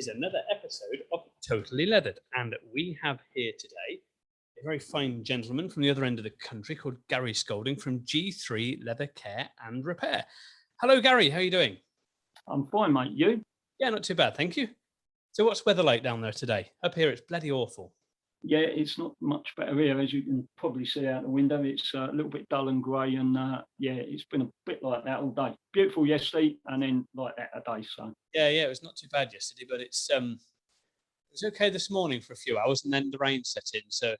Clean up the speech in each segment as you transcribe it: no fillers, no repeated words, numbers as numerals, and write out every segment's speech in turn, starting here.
another episode of Totally Leathered, and we have here today a very fine gentleman from the other end of the country called Gary Scolding from G3 Leather Care and Repair. Hello, Gary. How are you doing? I'm fine, mate. You? Yeah, not too bad, thank you. So what's weather like down there today? Up here, it's bloody awful. Yeah, it's not much better here, as you can probably see out the window. It's a little bit dull and grey, and yeah, it's been a bit like that all day. Beautiful yesterday, and then like that today. So Yeah, it was not too bad yesterday, but it was okay this morning for a few hours, and then the rain set in. So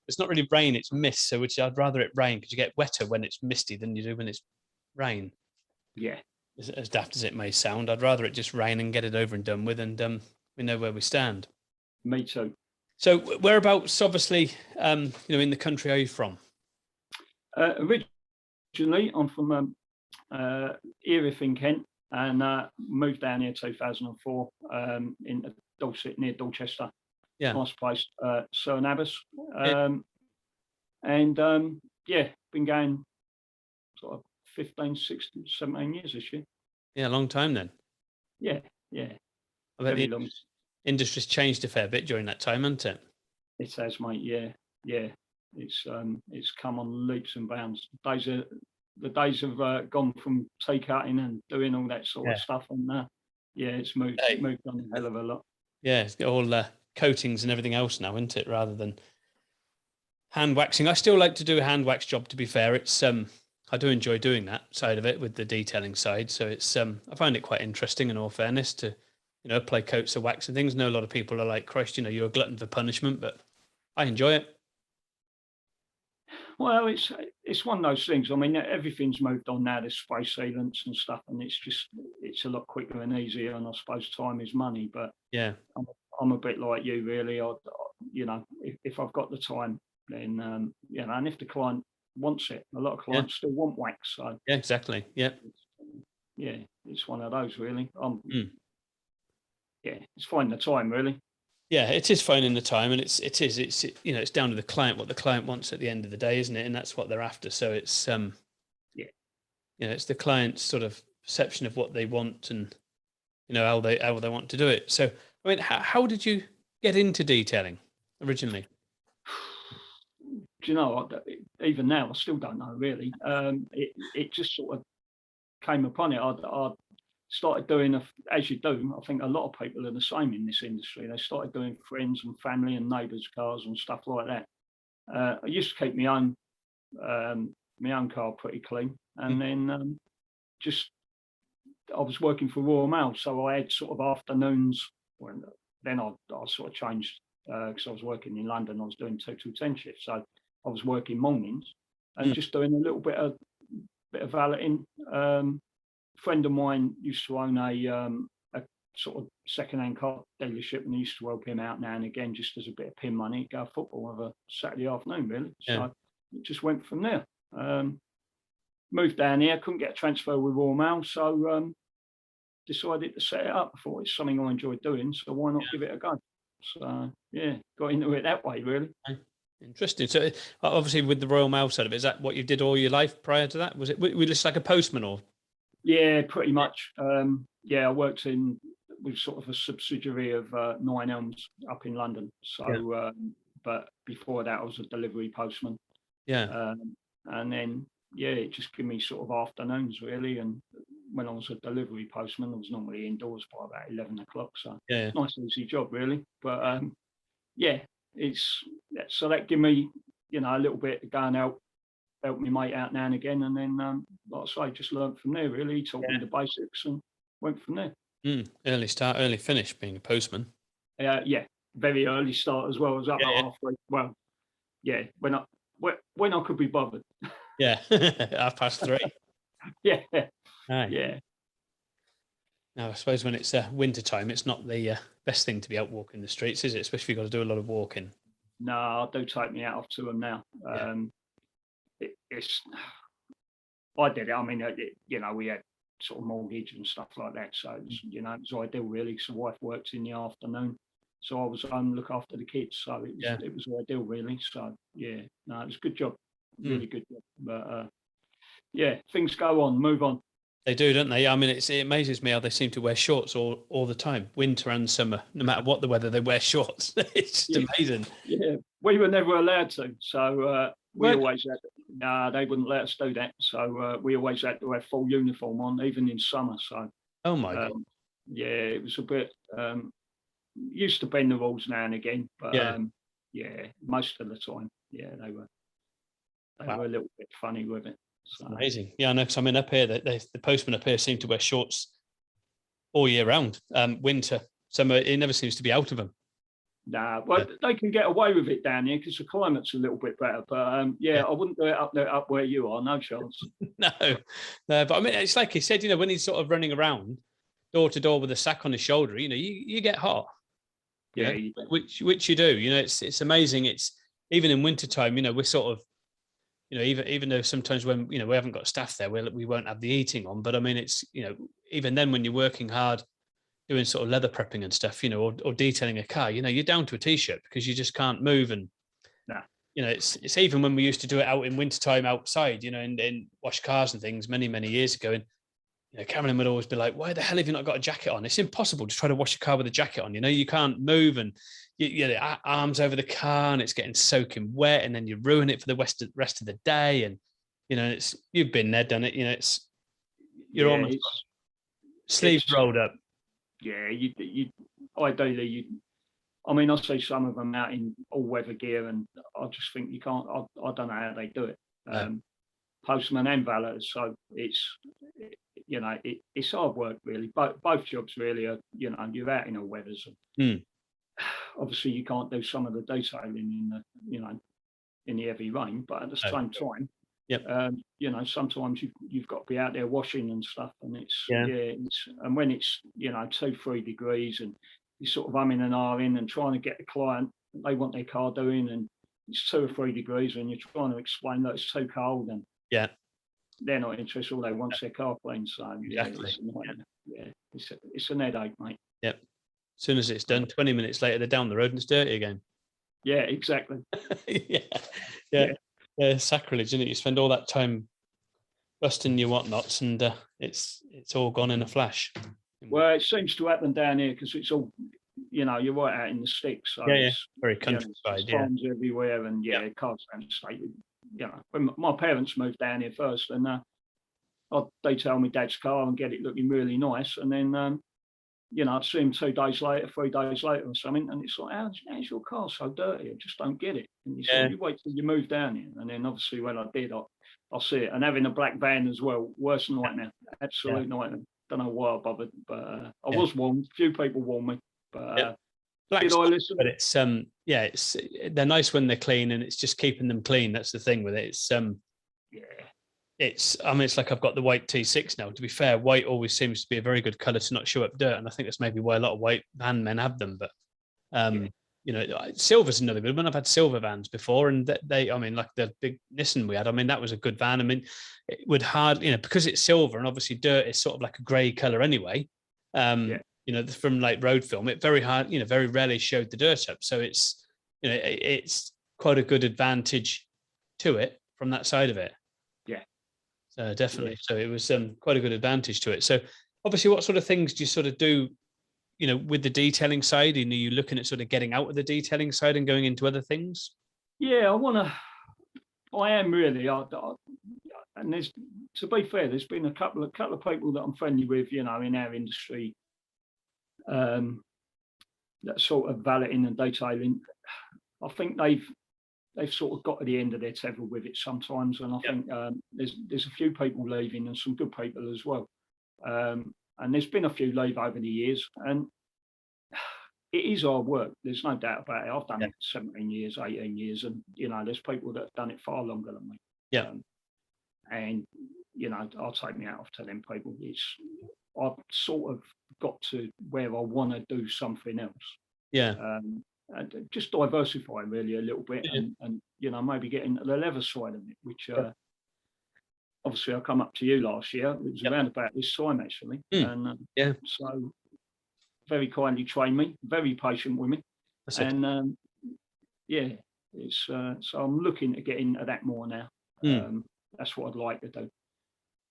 it's not really rain, it's mist. So which I'd rather it rain, because you get wetter when it's misty than you do when it's rain. Yeah. As daft as it may sound, I'd rather it just rain and get it over and done with, and we know where we stand. Me too. So whereabouts, obviously, in the country are you from? Originally, I'm from Erith in Kent, and moved down here 2004 into Dorset, near Dorchester. Yeah. Nice place, Cerne Abbas. And yeah, been going sort of 15, 16, 17 years this year. Yeah, a long time then. Yeah. I bet the industry's changed a fair bit during that time, hasn't it? It has, mate. Yeah. It's come on leaps and bounds. The days have gone from tea cutting and doing all that sort of stuff, and yeah, it's moved on a hell of a lot. Yeah, it's got all coatings and everything else now, isn't it? Rather than hand waxing. I still like to do a hand wax job, to be fair. It's I do enjoy doing that side of it with the detailing side. So it's I find it quite interesting, in all fairness, to apply coats of wax and things. I know a lot of people are like, Christ, you're a glutton for punishment, but I enjoy it. Well, it's one of those things. I mean, everything's moved on now. There's spray sealants and stuff, and it's a lot quicker and easier. And I suppose time is money. But yeah, I'm a bit like you, really. If I've got the time, then and if the client wants it, a lot of clients still want wax. So yeah, exactly. Yeah, it's one of those, really. Yeah, it's finding the time, really. Yeah, it is finding the time, and it's down to the client, what the client wants at the end of the day, isn't it? And that's what they're after. So it's it's the client's sort of perception of what they want, and how they want to do it. So I mean, how did you get into detailing originally? Do you know, even now I still don't know, really. It just sort of came upon it. I started doing, as you do, I think a lot of people are the same in this industry. They started doing friends and family and neighbours' cars and stuff like that. I used to keep my own car pretty clean, and then I was working for Royal Mail, so I had sort of afternoons. Then I sort of changed, because I was working in London. I was doing 2 to 10 shifts, so I was working mornings and just doing a little bit of valeting. Friend of mine used to own a sort of second-hand car dealership, and I used to help him out now and again, just as a bit of pin money, go football of a Saturday afternoon, really. So it just went from there. Moved down here, couldn't get a transfer with Royal Mail, so decided to set it up. I thought it's something I enjoy doing, so why not give it a go? So yeah, got into it that way, really. Interesting. So obviously with the Royal Mail side of it, is that what you did all your life prior to that? Were you just like a postman, or? Yeah, pretty much. I worked with sort of a subsidiary of Nine Elms up in London. So, but before that, I was a delivery postman. Yeah. And then, it just gave me sort of afternoons, really. And when I was a delivery postman, I was normally indoors by about 11 o'clock. So, nice, easy job, really. But so that gave me, a little bit of going out. Help me mate out now and again, and then, like I say, just learned from there, really. He taught me the basics and went from there. Early start, early finish, being a postman. Very early start as well. I was up at halfway. Well, when I could be bothered. Yeah, 3:30. Yeah. Aye. Yeah. Now, I suppose when it's winter time, it's not the best thing to be out walking the streets, is it? Especially if you've got to do a lot of walking. No, I do take me out off to them now. I did it. I mean, we had sort of mortgage and stuff like that, so it was ideal, really. So wife worked in the afternoon, so I was home to look after the kids. So it was ideal, really. So it was a good job, really good job. But things go on, move on. They do, don't they? I mean, it amazes me how they seem to wear shorts all the time, winter and summer. No matter what the weather, they wear shorts. It's just Yeah, amazing. yeah. We were never allowed to, so we What? always had. Nah, they wouldn't let us do that. So we always had to have full uniform on, even in summer. So Oh my God. um, yeah, it was a bit. Used to bend the rules now and again, but Yeah. yeah, most of the time, yeah, they Wow. were a little bit funny with it. It's So amazing. Yeah, I know. Because I mean, up here, the postmen up here seem to wear shorts all year round. Winter, summer, it never seems to be out of them. nah, well, they can get away with it down here because the climate's a little bit better. But Yeah. yeah, I wouldn't do it up there, up where you are. No chance. No, no. But I mean, it's like he said, when he's sort of running around door to door with a sack on his shoulder, you get hot, Yeah, you do. which you do. It's amazing. It's even in wintertime, we're sort of, even though sometimes when, we haven't got staff there, we won't have the heating on. But I mean, it's, even then when you're working hard, doing sort of leather prepping and stuff, or detailing a car, you're down to a t-shirt because you just can't move. And Nah. it's even when we used to do it out in wintertime outside, and wash cars and things many years ago. And Cameron would always be like, "Why the hell have you not got a jacket on? It's impossible to try to wash a car with a jacket on. You can't move, and you arms over the car, and it's getting soaking wet, and then you ruin it for the rest of the day. And you've been there, done it. You're Yeah, almost sleeves it's rolled up. yeah, you ideally you. I mean, I see some of them out in all weather gear, and I just think you can't. I don't know how they do it. Postman and valeters, so it's hard work really. Both jobs really are. You're out in all weathers. Hmm. Obviously, you can't do some of the detailing in the in the heavy rain, but at the same time, Yep. sometimes you've got to be out there washing and stuff, and Yeah. and when it's 2-3 degrees, and you're sort of umming and ahhing and trying to get the client, they want their car doing, and it's 2 or 3 degrees, and you're trying to explain that it's too cold, and Yeah. they're not interested. All they want is their car clean. So Exactly. it's an headache, mate. Yep. As soon as it's done, 20 minutes later, they're down the road and it's dirty again. Yeah, exactly. Yeah. Sacrilege, isn't it? You spend all that time busting your whatnots, and it's all gone in a flash. Well, it seems to happen down here because it's all, you're right out in the sticks. So Yeah. it's Very countryside. Yeah. farms everywhere, and cars down the state. When my parents moved down here first, and they tell me dad's car and get it looking really nice, and then I'd see him 2 days later, 3 days later, or something, and it's like, how's your car so dirty? I just don't get it. And you Yeah. you wait till you move down here, and then obviously when I did, I'll see it. And having a black van as well, worst nightmare, absolute nightmare. Don't know why I bothered, but I was warned. A few people warned me, but did I listen? But it's they're nice when they're clean, and it's just keeping them clean. That's the thing with it. It's like I've got the white T6 now. To be fair, white always seems to be a very good color to not show up dirt, and I think that's maybe why a lot of white van men have them. But silver's another good one. I've had silver vans before, and like the big Nissan we had. I mean, that was a good van. I mean, it would because it's silver, and obviously dirt is sort of like a grey color anyway. From like road film, it very rarely showed the dirt up. So it's quite a good advantage to it from that side of it. Definitely. Yeah. So it was quite a good advantage to it. So obviously, what sort of things do you sort of do, with the detailing side? And are you looking at sort of getting out of the detailing side and going into other things? Yeah, I am really. And to be fair, there's been a couple of people that I'm friendly with, in our industry, that sort of valeting and detailing. I think they've sort of got to the end of their tether with it sometimes, and I think there's a few people leaving and some good people as well. And there's been a few leave over the years, and it is hard work. There's no doubt about it. I've done it 17 years, 18 years, and there's people that have done it far longer than me. Yeah. And I'll take me out off to them people. I've sort of got to where I want to do something else. Yeah. And just diversify really a little bit, and maybe get into the leather side of it, which obviously I come up to you last year. It was around about this time actually, and so very kindly trained me, very patient with me, and it's so I'm looking to get into that more now. That's what I'd like to do,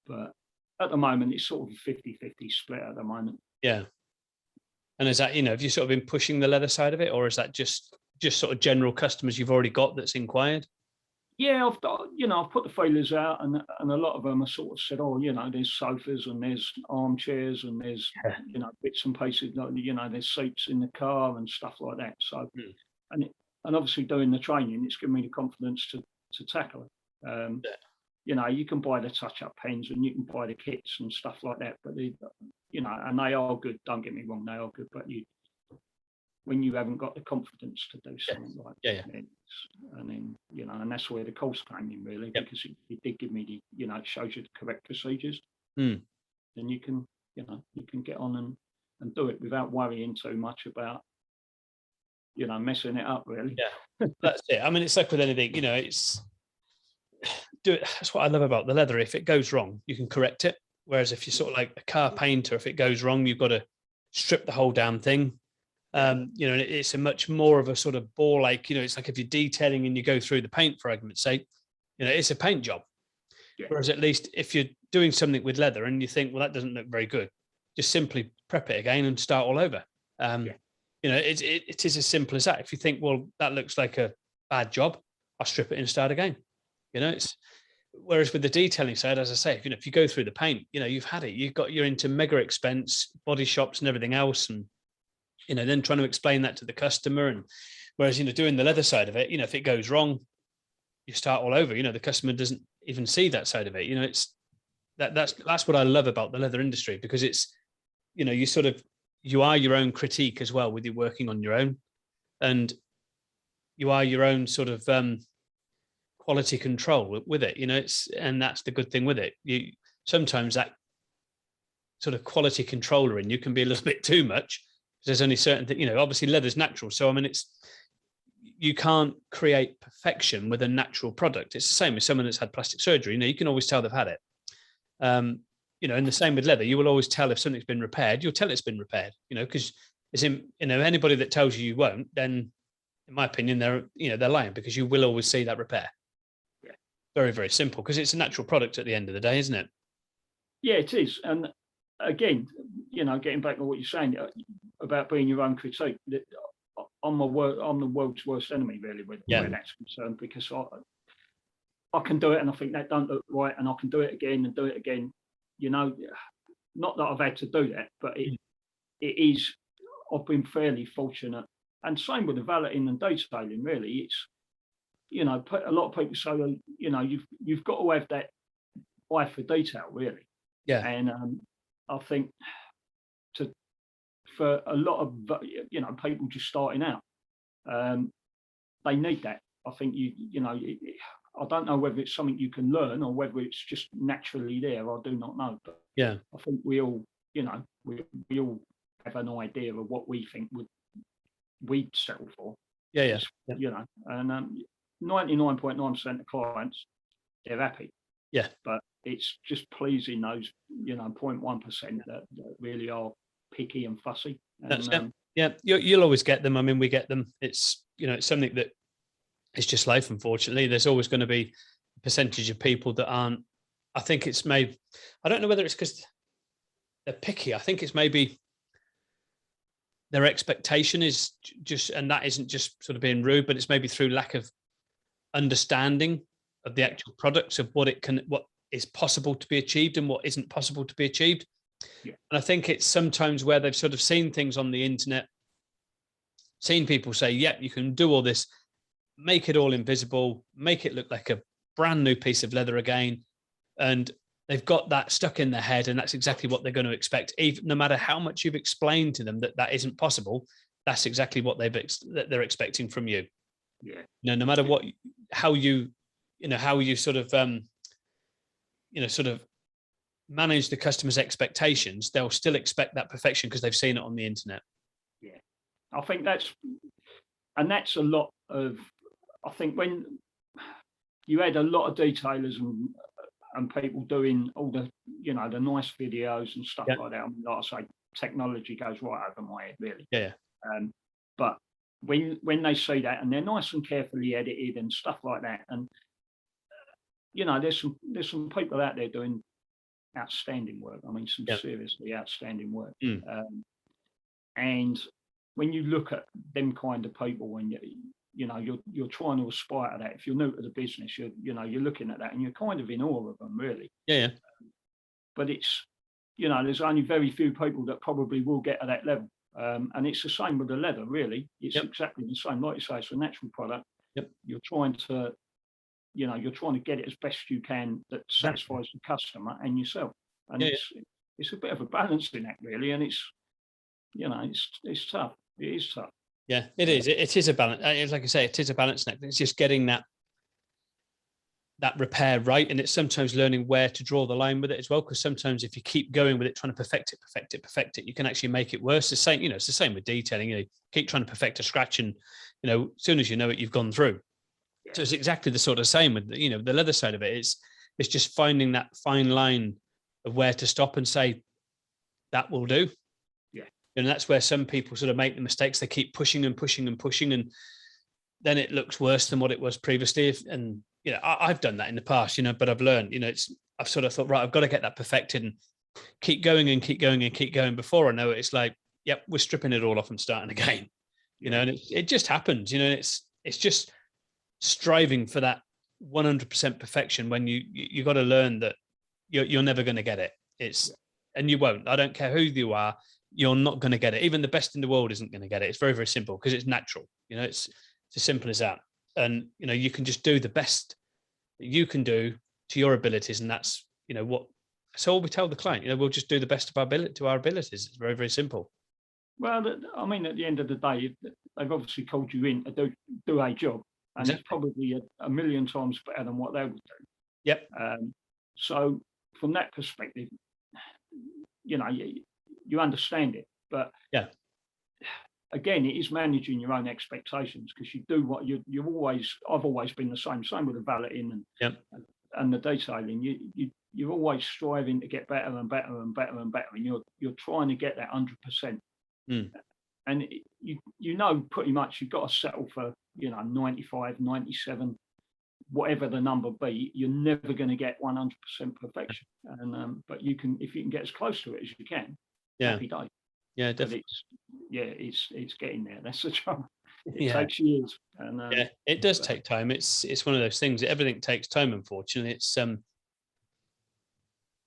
but at the moment, it's sort of a 50-50 split at the moment. Yeah. And is that, have you sort of been pushing the leather side of it, or is that just sort of general customers you've already got that's inquired? Yeah, I've put the feelers out, and a lot of them have sort of said, oh, there's sofas and there's armchairs and there's Yeah. bits and pieces, there's seats in the car and stuff like that. So, and obviously doing the training, it's given me the confidence to tackle it. You can buy the touch-up pens and you can buy the kits and stuff like that, but and they are good. Don't get me wrong, they are good, but when you haven't got the confidence to do something like that, and then and that's where the course came in really, because it did give me the it shows you the correct procedures, then you can get on and do it without worrying too much about messing it up really. That's it. I mean, it's like with anything, it's do it. That's what I love about the leather. If it goes wrong, you can correct it. Whereas if you're sort of like a car painter, if it goes wrong, you've got to strip the whole damn thing. It's a much more of a sort of bore, like, it's like if you're detailing and you go through the paint, for argument's sake, it's a paint job. Whereas at least if you're doing something with leather and you think, well, that doesn't look very good, just simply prep it again and start all over. It is as simple as that. If you think, well, that looks like a bad job, I'll strip it and start again. It's whereas with the detailing side, as I say, if you go through the paint, you've had it, you're into mega expense, body shops and everything else, and then trying to explain that to the customer. And whereas, doing the leather side of it, if it goes wrong, you start all over. The customer doesn't even see that side of it. It's that's what I love about the leather industry, because it's, you are your own critique as well with you working on your own, and you are your own sort of quality control with it. And that's the good thing with it. You sometimes that sort of quality controller in you can be a little bit too much. There's only certain things, obviously leather's natural. So, I mean, you can't create perfection with a natural product. It's the same as someone that's had plastic surgery. You can always tell they've had it. And the same with leather. You will always tell if something's been repaired. You'll tell it's been repaired, because it's anybody that tells you won't, then in my opinion, they're lying, because you will always see that repair. Very, very simple, because it's a natural product at the end of the day, isn't it? Yeah, it is. And again, getting back to what you're saying about being your own critique, I'm the world's worst enemy, really, where that's concerned, because I can do it and I think that don't look right, and I can do it again and do it again. Not that I've had to do that, but it is. I've been fairly fortunate, and same with the valeting and detailing. Really, it's a lot of people say, well, you've got to have that eye for detail, really. Yeah. And I think for a lot of people just starting out, they need that. I think I don't know whether it's something you can learn or whether it's just naturally there. I do not know, but I think we all we all have an idea of what we think we'd settle for. And 99.9% of clients, they're happy. Yeah. But it's just pleasing those 0.1% that really are picky and fussy. And, you'll always get them. I mean, we get them. It's it's something that it's just life. Unfortunately, there's always going to be a percentage of people that aren't. I think it's maybe. I don't know whether it's because they're picky. I think it's maybe their expectation is just, and that isn't just sort of being rude, but it's maybe through lack of understanding of the actual products, of what is possible to be achieved and what isn't possible to be achieved. And I think it's sometimes where they've sort of seen things on the internet, seen people say, you can do all this, make it all invisible, make it look like a brand new piece of leather again. And they've got that stuck in their head, and that's exactly what they're going to expect. Even no matter how much you've explained to them that isn't possible, that's exactly what they're expecting from you. Yeah. No matter what, how you sort of sort of manage the customer's expectations, they'll still expect that perfection because they've seen it on the internet. Yeah, I think that's a lot of. I think when you had a lot of detailers and people doing all the the nice videos and stuff like that. I mean, like I say, technology goes right over my head, really. Yeah. But when they see that and they're nice and carefully edited and stuff like that, and there's some people out there doing outstanding work. I mean, some Yeah. seriously outstanding work. Mm. And when you look at them kind of people, when you're trying to aspire to that. If you're new to the business, you're looking at that and you're kind of in awe of them, really. Yeah. But it's, there's only very few people that probably will get to that level. And it's the same with the leather, really. It's Yep. exactly the same. Like you say, it's a natural product. Yep. You're trying to get it as best you can that satisfies the customer and yourself. And it's a bit of a balancing act, really. And it's tough. It is tough. Yeah, it is. It is a balance. Like I say, it is a balance act. It's just getting that repair right, and it's sometimes learning where to draw the line with it as well. Because sometimes if you keep going with it, trying to perfect it, you can actually make it worse. The same, it's the same with detailing. Keep trying to perfect a scratch, and as soon as you know it, you've gone through. Yeah. So it's exactly the sort of same with the leather side of it. It's just finding that fine line of where to stop and say that will do. And that's where some people sort of make the mistakes. They keep pushing and pushing and pushing, and then it looks worse than what it was previously. And I've done that in the past, but I've learned. I've sort of thought, right, I've got to get that perfected and keep going and keep going and keep going. Before I know it, it's like, yep, we're stripping it all off and starting again. And it just happens. It's just striving for that 100% perfection when you got to learn that you're never going to get it. And you won't. I don't care who you are. You're not going to get it. Even the best in the world isn't going to get it. It's very, very simple because it's natural. It's as simple as that. And, you can just do the best that you can do to your abilities. And that's, so we tell the client, we'll just do the best of our abilities. It's very, very simple. Well, I mean, at the end of the day, they've obviously called you in to do a job, and It's probably a million times better than what they would do. Yep. So from that perspective, you understand it, but again, it is managing your own expectations, because you do what I've always been the same with the valeting and the detailing. You're always striving to get better and better and better and better, and you're trying to get that 100%. And pretty much you've got to settle for 95, 97, whatever the number be. You're never going to get 100% perfection, and but if you can get as close to it as you can, happy day. Yeah, definitely. It's getting there. That's the trouble. It takes years, and it does take time. It's one of those things. Everything takes time. Unfortunately,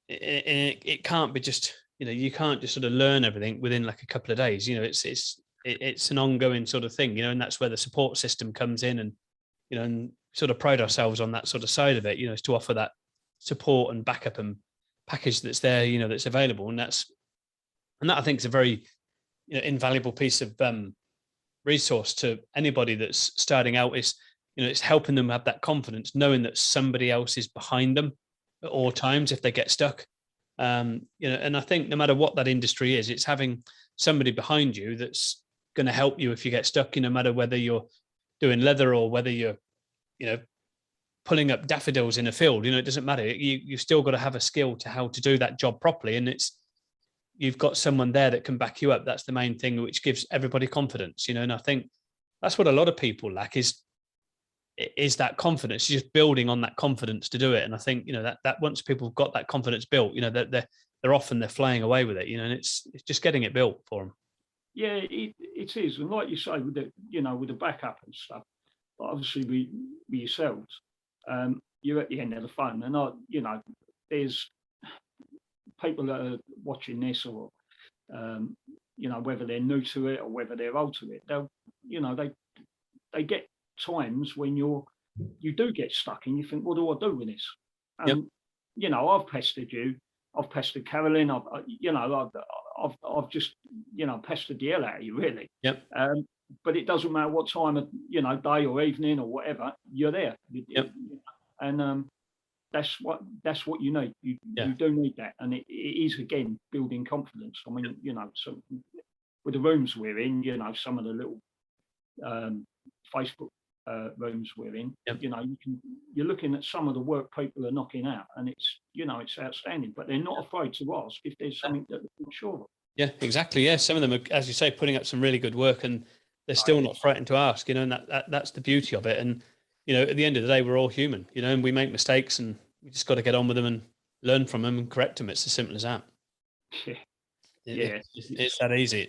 it can't be just you can't just sort of learn everything within like a couple of days. It's an ongoing sort of thing. And that's where the support system comes in, and and sort of pride ourselves on that sort of side of it. Is to offer that support and backup and package that's there. That's available, and that I think is a very invaluable piece of resource to anybody that's starting out. Is it's helping them have that confidence, knowing that somebody else is behind them at all times if they get stuck. And I think no matter what that industry is, it's having somebody behind you that's going to help you if you get stuck. No matter whether you're doing leather or whether you're pulling up daffodils in a field, it doesn't matter. You still got to have a skill to how to do that job properly, and you've got someone there that can back you up. That's the main thing, which gives everybody confidence, and I think that's what a lot of people lack is that confidence, just building on that confidence to do it. And I think, that once people have got that confidence built, that they're flying away with it, and it's just getting it built for them. Yeah, it is. And like you say, with the backup and stuff, obviously with yourselves, you're at the end of the phone, and there's people that are watching this, or whether they're new to it or whether they're old to it, they get times when you do get stuck and you think, what do I do with this? And I've pestered you, I've pestered Carolyn, I've just pestered the hell out of you, really. But it doesn't matter what time of day or evening or whatever, you're there. And that's what you need. You do need that, and it is again building confidence. I mean, so with the rooms we're in, some of the little Facebook rooms we're in, you're looking at some of the work people are knocking out, and it's outstanding. But they're not afraid to ask if there's something that they're not sure of. Yeah, exactly. Yeah, some of them are, as you say, putting up some really good work, and they're still not frightened to ask. And that's the beauty of it. And at the end of the day, we're all human. And we make mistakes, and we just got to get on with them and learn from them and correct them. It's as simple as that. Yeah, It, yeah. it's that easy.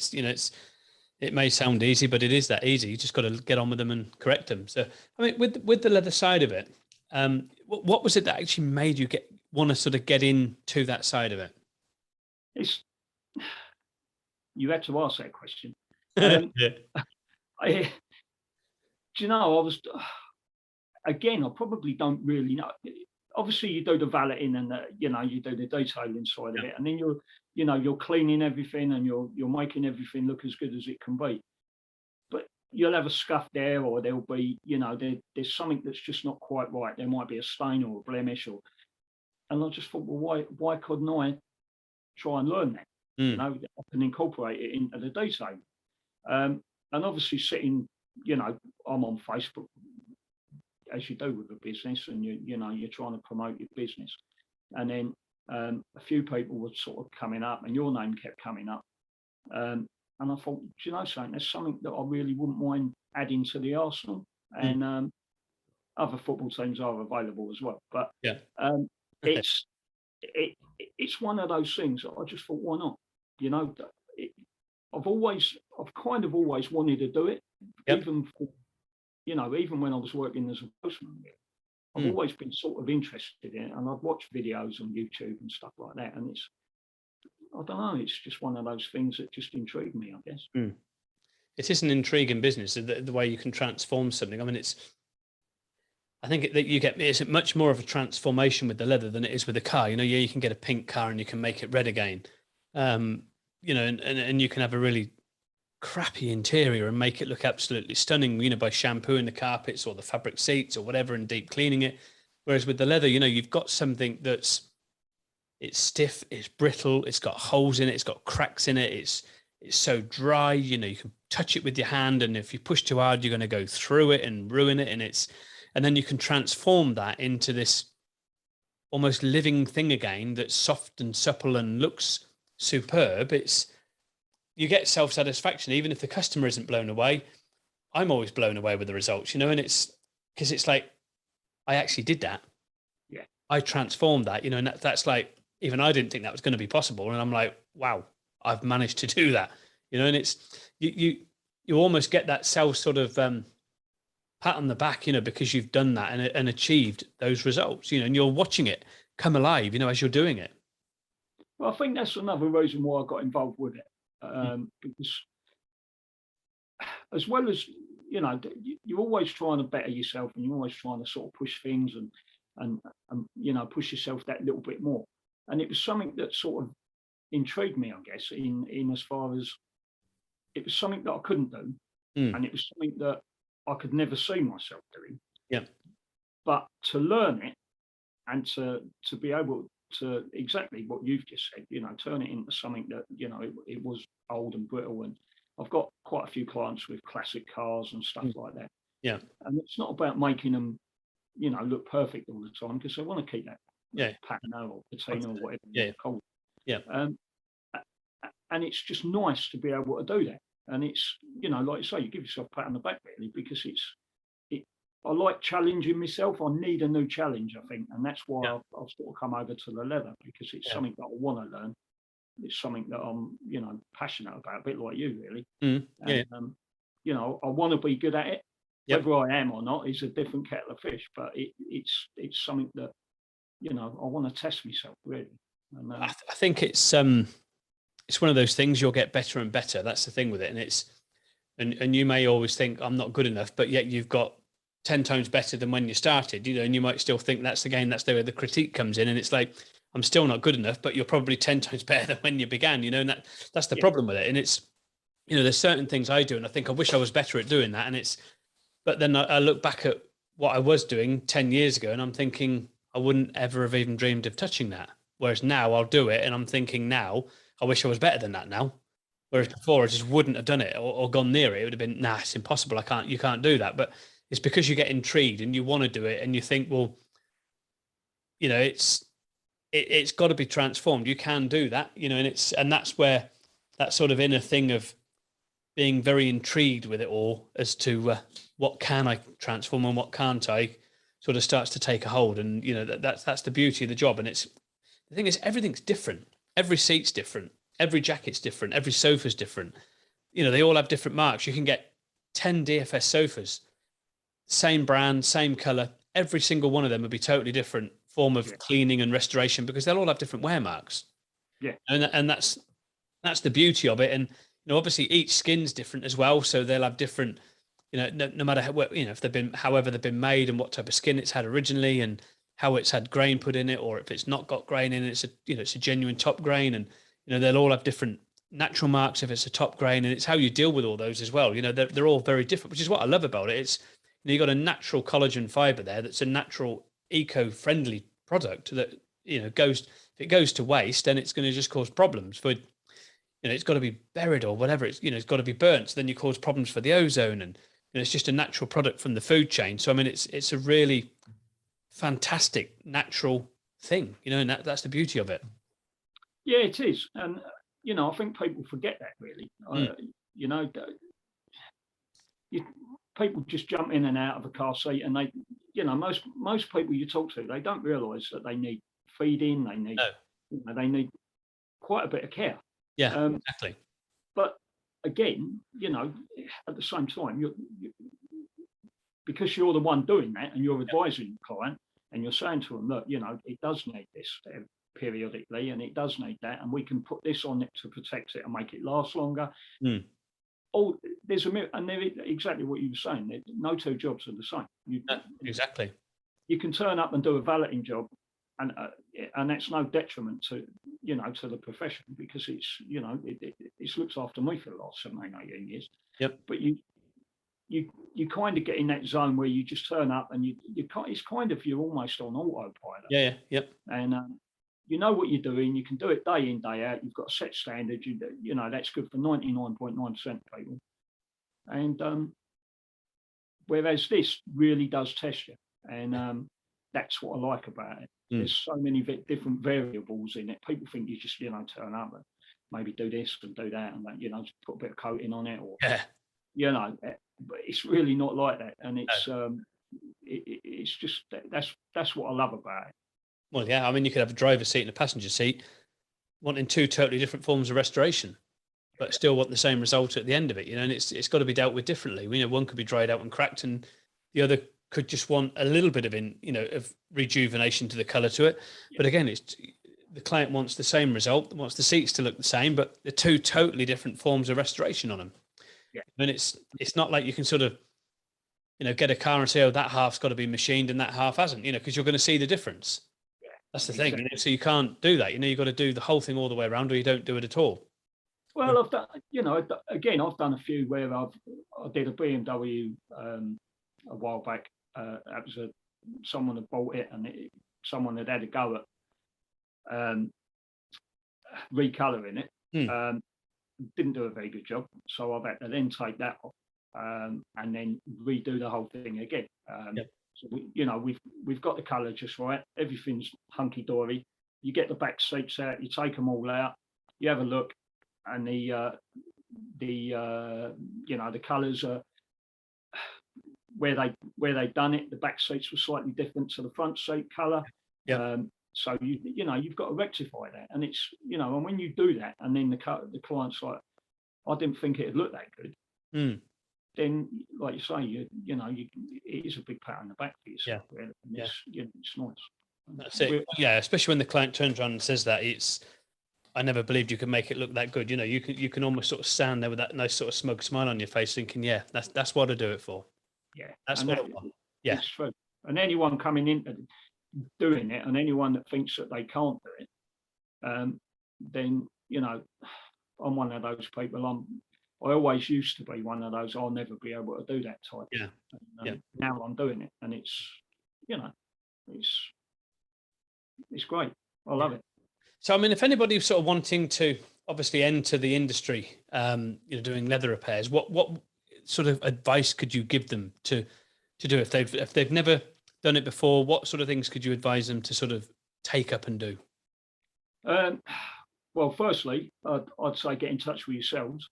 It may sound easy, but it is that easy. You just got to get on with them and correct them. So, I mean, with the leather side of it, what was it that actually made you want to sort of get into that side of it? It's you had to ask that question. Um, Yeah. I, do you know? I was again. I probably don't really know. Obviously, you do the valeting and you do the detailing side of Yeah. it, and then you're cleaning everything and you're making everything look as good as it can be. But you'll have a scuff there, or there'll be, there's something that's just not quite right. There might be a stain or a blemish, and I just thought, well, why couldn't I try and learn that? Mm. I can incorporate it into the detail. And obviously, I'm on Facebook as you do with a business, and you're trying to promote your business, and then a few people were sort of coming up, and your name kept coming up. And I thought, do you know something? There's something that I really wouldn't mind adding to the arsenal, Mm. and other football teams are available as well. But Yeah. it's it's one of those things that I just thought, why not? You know, it, I've kind of always wanted to do it, Yep. even when I was working as a postman. I've Mm. always been sort of interested in it, and I've watched videos on YouTube and stuff like that, and I don't know, it's just one of those things that just intrigued me, I guess. Mm. It is an intriguing business, the way you can transform something. I mean, I think that it's much more of a transformation with the leather than it is with a car. Yeah, you can get a pink car and you can make it red again. And you can have a really crappy interior and make it look absolutely stunning, by shampooing the carpets or the fabric seats or whatever and deep cleaning it. Whereas with the leather, you've got something it's stiff, it's brittle, it's got holes in it, it's got cracks in it, it's so dry, you can touch it with your hand, and if you push too hard, you're going to go through it and ruin it. And then you can transform that into this almost living thing again that's soft and supple and looks superb. You get self-satisfaction, even if the customer isn't blown away. I'm always blown away with the results, and it's because it's like, I actually did that. Yeah. I transformed that, and that's like, even I didn't think that was going to be possible. And I'm like, wow, I've managed to do that, and it's, you almost get that self sort of pat on the back, because you've done that and achieved those results, and you're watching it come alive, as you're doing it. Well, I think that's another reason why I got involved with it. Because as well as, you're always trying to better yourself, and you're always trying to sort of push things and push yourself that little bit more. And it was something that sort of intrigued me, I guess, in as far as it was something that I couldn't do, and it was something that I could never see myself doing. Yeah. But to learn it and to be able to exactly what you've just said, turn it into something that, it was old and brittle. And I've got quite a few clients with classic cars and stuff like that. Yeah. And it's not about making them, look perfect all the time, because they want to keep that patina or patina or whatever you call it. Yeah. And it's just nice to be able to do that. And it's, like you say, you give yourself a pat on the back, really, because I like challenging myself. I need a new challenge, I think. And that's why I've sort of come over to the leather, because it's something that I want to learn. It's something that I'm, passionate about, a bit like you, really. Yeah. And, I want to be good at it. Yep. Whether I am or not is a different kettle of fish, but it's something that, I want to test myself, really. And, I think it's one of those things, you'll get better and better. That's the thing with it. And and you may always think, I'm not good enough, but yet you've got 10 times better than when you started, and you might still think that's where the critique comes in. And it's like, I'm still not good enough, but you're probably 10 times better than when you began, and that's the problem with it. And it's, there's certain things I do, and I think I wish I was better at doing that. But then I look back at what I was doing 10 years ago, and I'm thinking, I wouldn't ever have even dreamed of touching that. Whereas now I'll do it, and I'm thinking now, I wish I was better than that now. Whereas before, I just wouldn't have done it or gone near it. It would have been, nah, it's impossible. You can't do that. But it's because you get intrigued and you want to do it, and you think, well, it's got to be transformed. You can do that, and that's where that sort of inner thing of being very intrigued with it all as to what can I transform and what can't I, sort of starts to take a hold. And that's the beauty of the job. And it's the thing is, everything's different. Every seat's different. Every jacket's different. Every sofa's different. They all have different marks. You can get 10 DFS sofas, same brand, same color. Every single one of them would be totally different form of cleaning and restoration because they'll all have different wear marks. Yeah. And that's the beauty of it. And, obviously each skin's different as well. So they'll have different, no matter how, if they've been, however they've been made and what type of skin it's had originally and how it's had grain put in it, or if it's not got grain in it, it's a genuine top grain. And, they'll all have different natural marks if it's a top grain, and it's how you deal with all those as well. They're all very different, which is what I love about it. It's, you've got a natural collagen fiber there that's a natural eco-friendly product that, goes, if it goes to waste, then it's going to just cause problems for, it's got to be buried or whatever. It's got to be burnt. So then you cause problems for the ozone, and it's just a natural product from the food chain. So, I mean, it's a really fantastic natural thing, and that's the beauty of it. Yeah, it is. And, I think people forget that really. People just jump in and out of a car seat, and they, most people you talk to, they don't realise that they need feeding. They need, they need quite a bit of care. Yeah, exactly. But again, at the same time, because you're the one doing that and you're advising the client and you're saying to them, look, it does need this periodically and it does need that, and we can put this on it to protect it and make it last longer. Oh, there's and there, exactly what you were saying. No two jobs are the same. Exactly. You can turn up and do a valeting job, and that's no detriment to to the profession, because it's it's looked after me for the last 17-18 years. Yep. But you kind of get in that zone where you just turn up and it's kind of, you're almost on autopilot. Yeah. Yep. And you know what you're doing. You can do it day in, day out. You've got a set standard. That's good for 99.9% of people. And whereas this really does test you, and that's what I like about it. There's so many different variables in it. People think you just turn up and maybe do this and do that, and just put a bit of coating on it, or but it's really not like that. And it's it's just that's what I love about it. Well, yeah, I mean, you could have a driver's seat and a passenger seat wanting two totally different forms of restoration, but still want the same result at the end of it, and it's got to be dealt with differently. One could be dried out and cracked, and the other could just want a little bit of of rejuvenation to the color to it. But again, it's the client wants the same result, wants the seats to look the same, but they're two totally different forms of restoration on them. Yeah. And it's not like you can sort of, get a car and say, oh, that half's got to be machined and that half hasn't, because you're going to see the difference. That's the thing. So you can't do that. You've got to do the whole thing all the way around, or you don't do it at all. Well, I've done, again, I've done a few where I did a BMW a while back. That was someone had bought it, and someone had a go at recolouring it. Didn't do a very good job, so I've had to then take that off and then redo the whole thing again. So we've got the colour just right. Everything's hunky dory. You get the back seats out. You take them all out. You have a look, and the colours are where they done it. The back seats were slightly different to the front seat colour. So you've got to rectify that, and it's and when you do that, and then the client's like, I didn't think it'd look that good. Then, like you say, it is a big pat on the back for yourself. Really. It's nice. That's it. Yeah, especially when the client turns around and says that, I never believed you could make it look that good. You can almost sort of stand there with that nice sort of smug smile on your face, thinking, yeah, that's what I do it for. Yeah, that's what I want. Yeah, it's true. And anyone coming into doing it, and anyone that thinks that they can't do it, then I'm one of those people. I always used to be one of those. I'll never be able to do that type. Now I'm doing it, and it's it's great. I love it. So I mean, if anybody's sort of wanting to obviously enter the industry, doing leather repairs, what sort of advice could you give them to do if they've never done it before? What sort of things could you advise them to sort of take up and do? Well, firstly, I'd say get in touch with yourselves,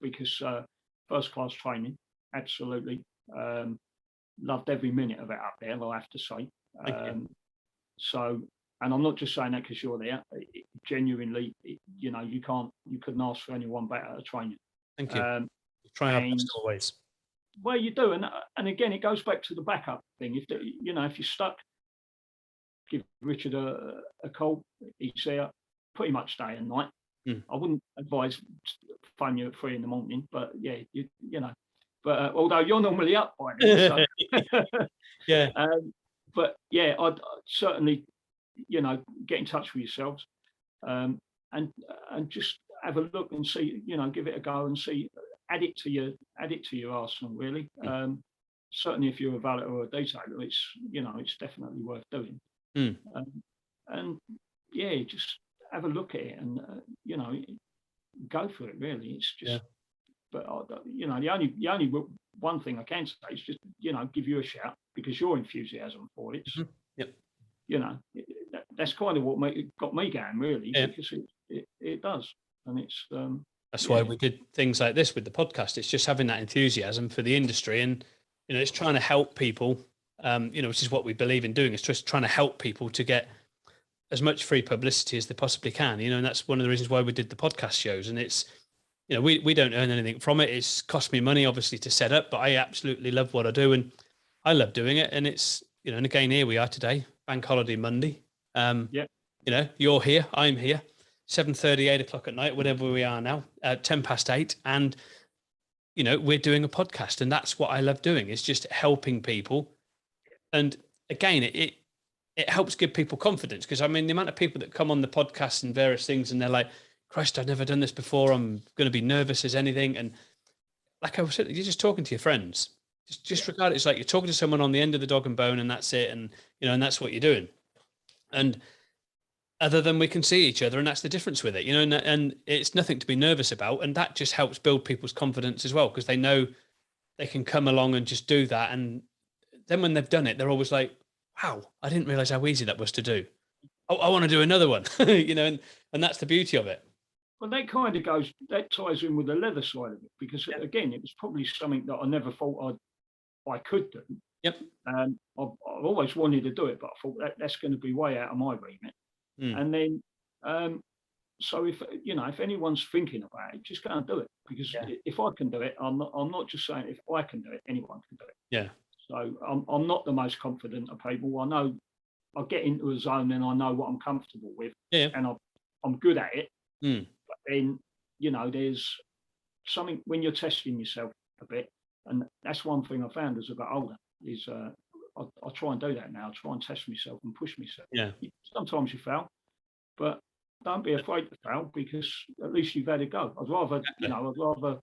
because first class training, absolutely. Loved every minute of it up there, I have to say. So And I'm not just saying that because you're there. Genuinely, you couldn't ask for anyone better to train you. Thank you. Um, Try our and best always. well, you do, and again, it goes back to the backup thing. If if you're stuck, give Richard a call. He's there pretty much day and night. I wouldn't advise phone you at 3 a.m, but yeah, you know. But although you're normally up by then, so. Yeah. But yeah, I'd certainly, get in touch with yourselves, and just have a look and see, give it a go and see, add it to your arsenal, really. Certainly, if you're a valet or a detailer, it's definitely worth doing. And yeah, just have a look at it and go for it. Really, it's just. Yeah. But the only one thing I can say is just give you a shout, because your enthusiasm for it. Yep. That's kind of what got me going, really, Yeah. because it does, and it's. That's why we did things like this with the podcast. It's just having that enthusiasm for the industry, and it's trying to help people. Which is what we believe in doing. It's just trying to help people to get as much free publicity as they possibly can. And that's one of the reasons why we did the podcast shows. And it's, we don't earn anything from it. It's cost me money, obviously, to set up, but I absolutely love what I do, and I love doing it. And it's, and again, here we are today, Bank Holiday Monday. You're here, I'm here, 7:30, 8 o'clock at night, whatever we are now, 8:10, and we're doing a podcast, and that's what I love doing. It's just helping people, and again, it helps give people confidence, because I mean, the amount of people that come on the podcast and various things, and they're like, Christ, I've never done this before. I'm going to be nervous as anything. And like I was saying, you're just talking to your friends. Just regard it as like you're talking to someone on the end of the dog and bone, and that's it. And, and that's what you're doing. And other than we can see each other, and that's the difference with it, and it's nothing to be nervous about. And that just helps build people's confidence as well, because they know they can come along and just do that. And then when they've done it, they're always like, wow, I didn't realize how easy that was to do. Oh, I want to do another one, and that's the beauty of it. Well, that ties in with the leather side of it, because again, it was probably something that I never thought I could do. Yep. I've always wanted to do it, but I thought that's going to be way out of my remit. And then, so if anyone's thinking about it, just go and do it, because if I can do it, I'm not just saying if I can do it, anyone can do it. Yeah. So I'm not the most confident of people. I know I get into a zone and I know what I'm comfortable with, and I'm good at it. But then, there's something when you're testing yourself a bit, and that's one thing I found as I got older, is I try and do that now. I try and test myself and push myself. Yeah. Sometimes you fail, but don't be afraid to fail, because at least you've had a go. I'd rather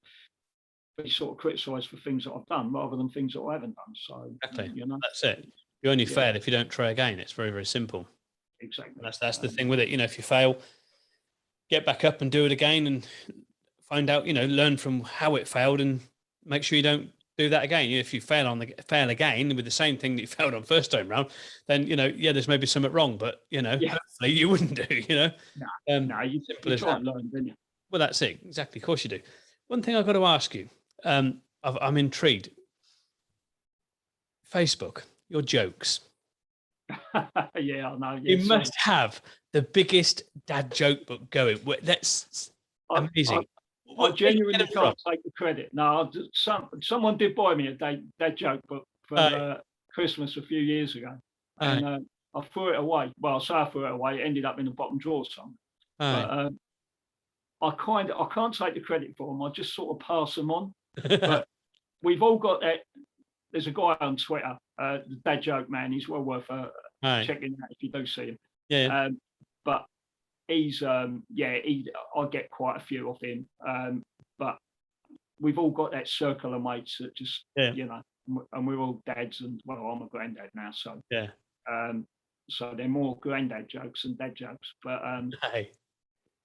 be sort of criticised for things that I've done rather than things that I haven't done. So that's it. You only fail if you don't try again. It's very, very simple. Exactly. That's the thing with it. If you fail, get back up and do it again, and find out, learn from how it failed, and make sure you don't do that again. If you fail again with the same thing that you failed on first time round, then there's maybe something wrong, but hopefully you wouldn't do. No, you try and learn, don't you? Well, that's it, exactly. Of course you do. One thing I've got to ask you, I'm intrigued. Facebook, your jokes. Yeah, I know. You must have the biggest dad joke book going. That's amazing. I genuinely can't take the credit. No, someone did buy me a dad joke book for Christmas a few years ago, and I threw it away. Well, I say I threw it away. It ended up in the bottom drawer somewhere. But I can't take the credit for them. I just sort of pass them on. But we've all got that. There's a guy on Twitter, the Dad Joke Man. He's well worth checking out if you do see him. Yeah. But he's I get quite a few off him. But we've all got that circle of mates that just and we're all dads, and well, I'm a granddad now, so so they're more granddad jokes than dad jokes. But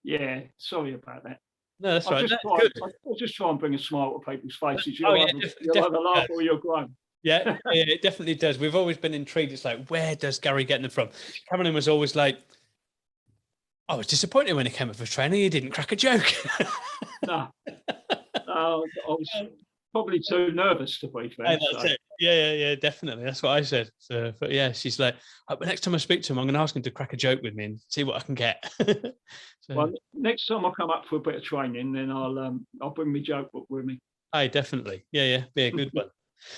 yeah, sorry about that. No, that's right. I'll just try and bring a smile to people's faces. You'll either laugh or you'll groan. Yeah, it definitely does. We've always been intrigued. It's like, where does Gary get them from? Cameron was always like, I was disappointed when he came up for training. He didn't crack a joke. No, I was probably too nervous, to be fair. That's it. Yeah, definitely. That's what I said. So, but yeah, she's like, next time I speak to him, I'm going to ask him to crack a joke with me and see what I can get. So, Well, next time I come up for a bit of training, then I'll bring my joke book with me. aye, definitely. Yeah, be a good one.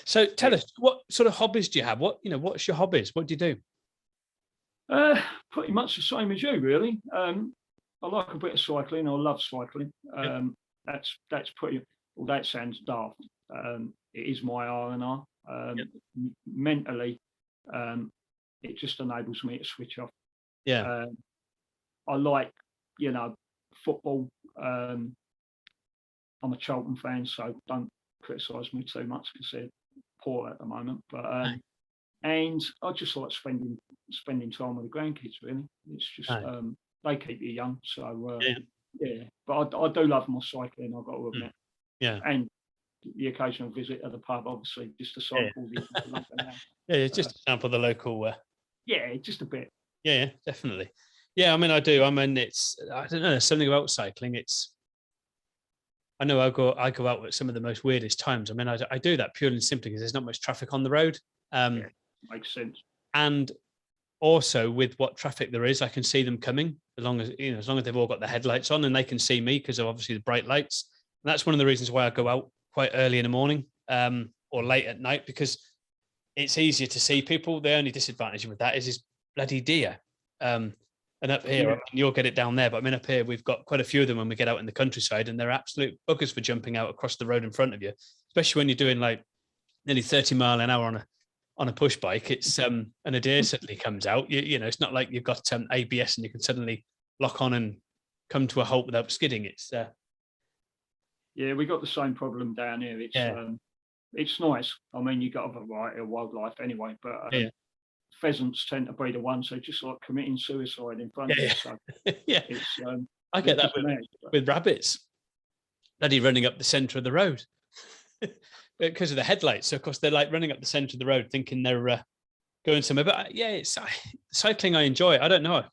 So tell us, what sort of hobbies do you have? What's your hobbies? What do you do? Pretty much the same as you, really. I like a bit of cycling. I love cycling. Yep. That's pretty. Well, that sounds daft. It is my R&R. Yep. Mentally, it just enables me to switch off. Yeah. I like, football. I'm a Charlton fan, so don't criticise me too much because they're poor at the moment. But and I just like spending time with the grandkids. Really, it's just they keep you young. So yeah, but I do love my cycling. I've got to admit. Yeah. And the occasional visit at the pub, obviously, just to sample the London. Yeah, just to sample the local. Yeah, just a bit. Yeah, definitely. Yeah, I mean, I do. I mean, I don't know, there's something about cycling. I know I go out at some of the most weirdest times. I mean, I do that purely and simply because there's not much traffic on the road. Yeah, makes sense. And also with what traffic there is, I can see them coming as long as they've all got their headlights on and they can see me because of obviously the bright lights. And that's one of the reasons why I go out quite early in the morning or late at night, because it's easier to see people. The only disadvantage with that is bloody deer. And up here, I mean, you'll get it down there, but I mean, up here, we've got quite a few of them when we get out in the countryside, and they're absolute buggers for jumping out across the road in front of you, especially when you're doing like nearly 30 mile an hour on a push bike. It's and a deer suddenly comes out. You know, it's not like you've got ABS and you can suddenly lock on and come to a halt without skidding. It's yeah, we got the same problem down here. It's nice. I mean, you got a variety of wildlife anyway, but pheasants tend to be the ones who just like committing suicide in front of you. So yeah, it's, I get that with rabbits, bloody running up the centre of the road because of the headlights. So of course they're like running up the centre of the road, thinking they're going somewhere. But yeah, it's cycling. I enjoy it. I don't know.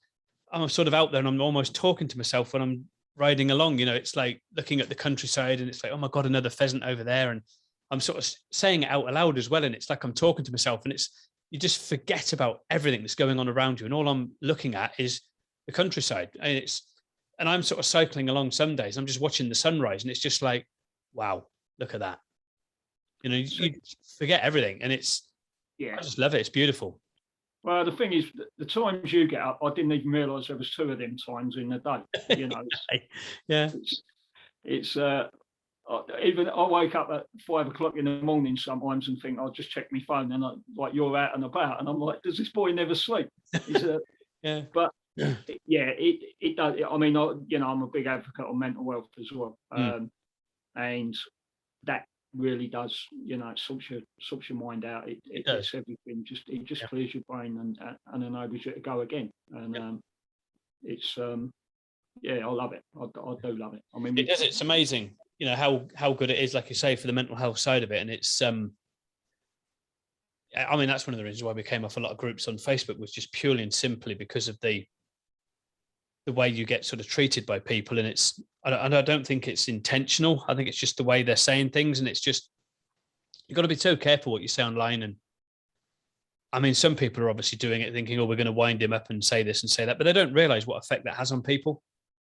I'm sort of out there and I'm almost talking to myself when I'm riding along. You know, it's like looking at the countryside and it's like, oh my God, another pheasant over there. And I'm sort of saying it out aloud as well. And it's like I'm talking to myself, and you just forget about everything that's going on around you. And all I'm looking at is the countryside. And I'm sort of cycling along some days. I'm just watching the sunrise and it's just like, wow, look at that. You know, you forget everything. And I just love it. It's beautiful. Well, the thing is, the times you get up, I didn't even realise there was two of them times in the day. You know, it's even I wake up at 5 o'clock in the morning sometimes and think I'll just check my phone, and like you're out and about, and I'm like, does this boy never sleep? But it does. I mean, I'm a big advocate of mental health as well, and that really does. You know, it sorts your mind out. It does everything. It just clears your brain and enables you to go again. And it's I love it. I do love it. I mean, it does. It's amazing. You know how good it is, like you say, for the mental health side of it. And it's I mean, that's one of the reasons why we came off a lot of groups on Facebook, was just purely and simply because of the way you get sort of treated by people. And I don't think it's intentional. I think it's just the way they're saying things. And it's just, you've got to be so careful what you say online. And I mean, some people are obviously doing it thinking, oh, we're going to wind him up and say this and say that, but they don't realize what effect that has on people.